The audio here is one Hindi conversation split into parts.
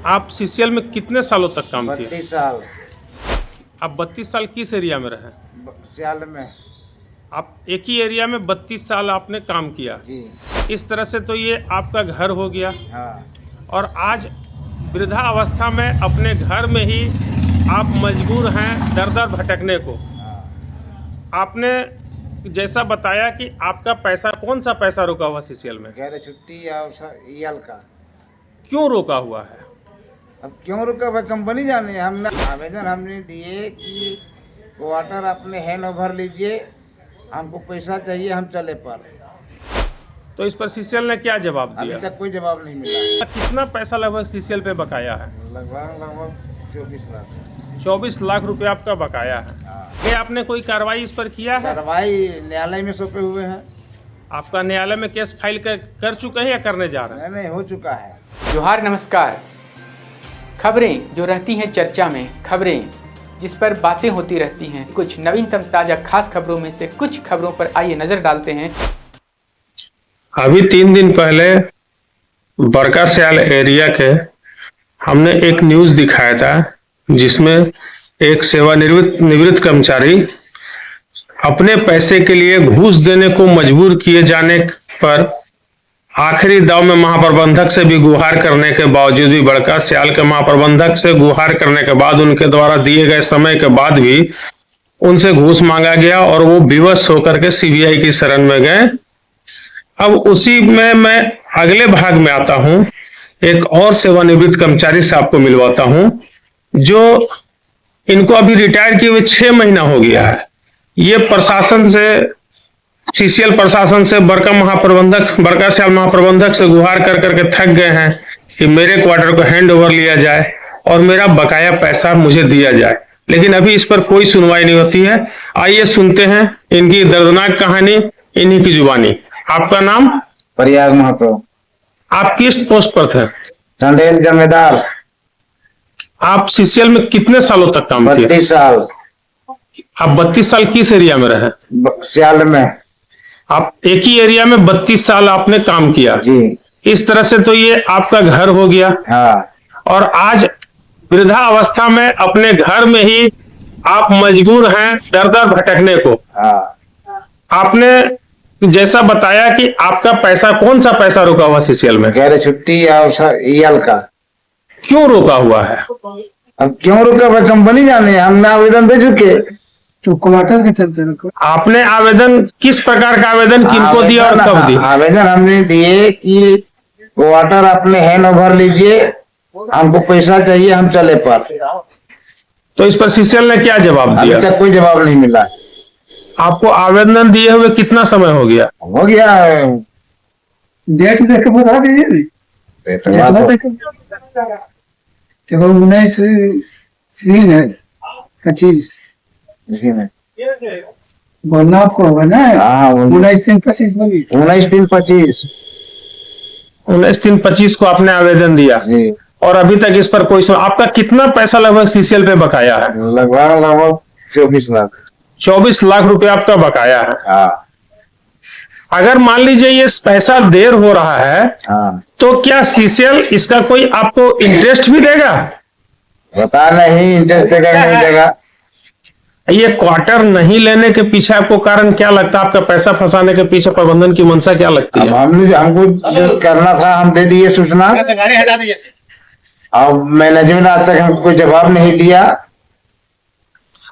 आप सीसीएल में कितने सालों तक काम किए? 32 साल आप 32 साल किस एरिया में रहे? सियाल में। आप एक ही एरिया में 32 साल आपने काम किया। जी इस तरह से तो ये आपका घर हो गया हाँ। और आज वृद्धावस्था में अपने घर में ही आप मजबूर हैं दर दर भटकने को। हाँ। आपने जैसा बताया कि आपका पैसा, कौन सा पैसा रुका हुआ सीसीएल में? गैर छुट्टी या ईएल का। क्यों रोका हुआ है? अब क्यों रुका भाई, कंपनी जाने। हमने आवेदन हमने दिए कि क्वार्टर अपने हैंड ओवर लीजिए, हमको पैसा चाहिए, हम चले पर। तो इस पर सीसीएल ने क्या जवाब अभी दिया? तक कोई जवाब नहीं मिला। कितना पैसा लगभग सीसीएल पे बकाया है? लगभग 24 लाख। 24 लाख रुपए आपका बकाया है। क्या आपने कोई कार्रवाई इस पर किया है? कार्रवाई न्यायालय में सौंपे हुए हैं। आपका न्यायालय में केस फाइल कर चुके हैं या करने जा रहे हैं? नहीं, हो चुका है। जोहार, नमस्कार। खबरें जो रहती हैं चर्चा में, खबरें जिस पर बातें होती रहती हैं, कुछ नवीनतम ताजा खास खबरों में से कुछ खबरों पर आइए नजर डालते हैं। अभी 3 दिन पहले बड़का सयाल एरिया के हमने एक न्यूज दिखाया था जिसमें एक सेवानिवृत्त कर्मचारी अपने पैसे के लिए घूस देने को मजबूर किए जाने पर आखिरी दाव में महाप्रबंधक से भी गुहार करने के बावजूद भी, बड़का सयाल के महाप्रबंधक से गुहार करने के बाद, उनके द्वारा दिए गए समय के बाद भी उनसे घूस मांगा गया और वो विवश होकर के सीबीआई की शरण में गए। अब उसी में मैं अगले भाग में आता हूं, एक और सेवानिवृत्त कर्मचारी से आपको मिलवाता हूं जो इनको अभी रिटायर किए हुए 6 महीना हो गया है। ये प्रशासन से, सीसीएल प्रशासन से बड़का सयाल महाप्रबंधक से गुहार कर करके थक गए हैं कि मेरे क्वार्टर को हैंड ओवर लिया जाए और मेरा बकाया पैसा मुझे दिया जाए, लेकिन अभी इस पर कोई सुनवाई नहीं होती है। आइए सुनते हैं इनकी दर्दनाक कहानी इन्हीं की जुबानी। आपका नाम? प्रयाग महाप्रभु। आप किस पोस्ट पर थे? टंडेल जमींदार। आप सीसीएल में कितने सालों तक काम किए? 32 साल। आप 32 साल किस एरिया में रहे? सियाल में। आप एक ही एरिया में 32 साल आपने काम किया। जी। इस तरह से तो ये आपका घर हो गया हाँ। और आज वृद्धावस्था में अपने घर में ही आप मजबूर हैं दर दर भटकने को। हाँ। आपने जैसा बताया कि आपका पैसा, कौन सा पैसा रुका हुआ सीसीएल में? गैर छुट्टी या ईएल का। क्यों रोका हुआ है? अब क्यों रुका भाई, कंपनी जाने। हमने आवेदन दे चुके। तो क्वार्टर के चलते रुको। आपने आवेदन, किस प्रकार का आवेदन किनको दिया और कब दिया? आवेदन हमने दिए कि क्वार्टर अपने हैंड ओवर लीजिए, हमको पैसा चाहिए, हम चले पर। तो इस पर सीसीएल ने क्या जवाब अभी दिया? तक कोई जवाब नहीं मिला। आपको आवेदन दिए हुए कितना समय हो गया? हो गया। डेट देख के बता दीजिए। देखो 19 है 25 बोलना आपको होगा ना। हाँ, 19-3-25 बोलिए। 19-3-25। 19-3-25 को आपने आवेदन दिया जी। और अभी तक इस पर कोई आपका कितना पैसा लगभग सीसीएल पे बकाया है? लगभग 24 लाख। 24 लाख रुपए आपका बकाया है। हाँ। अगर मान लीजिए ये पैसा देर हो रहा है, हाँ। तो क्या सीसीएल इसका कोई आपको इंटरेस्ट भी देगा? बता नहीं, इंटरेस्ट देगा नहीं देगा। ये क्वार्टर नहीं लेने के पीछे आपको कारण क्या लगता है? आपका पैसा फंसाने के पीछे प्रबंधन की मंशा क्या लगती है? हमको जो करना था हम दे दिए सूचना। अब मैनेजमेंट आज तक हमको कोई जवाब नहीं दिया।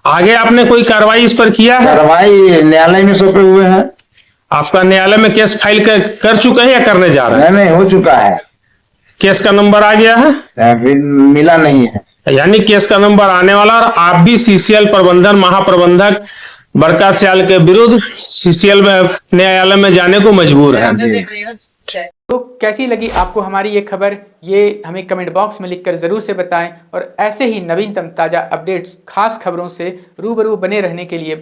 आगे आपने कोई कार्रवाई इस पर किया है? कार्रवाई न्यायालय में सौंपे हुए हैं। आपका न्यायालय में केस फाइल कर चुके हैं या करने जा रहे हैं? नहीं, हो चुका है। केस का नंबर आ गया है? अभी मिला नहीं है। यानी केस का नंबर आने वाला और आप भी सीसीएल प्रबंधन महाप्रबंधक बड़का सयाल के विरुद्ध सीसीएल में न्यायालय में जाने को मजबूर है। तो कैसी लगी आपको हमारी ये खबर, ये हमें कमेंट बॉक्स में लिखकर जरूर से बताएं और ऐसे ही नवीनतम ताजा अपडेट्स, खास खबरों से रूबरू बने रहने के लिए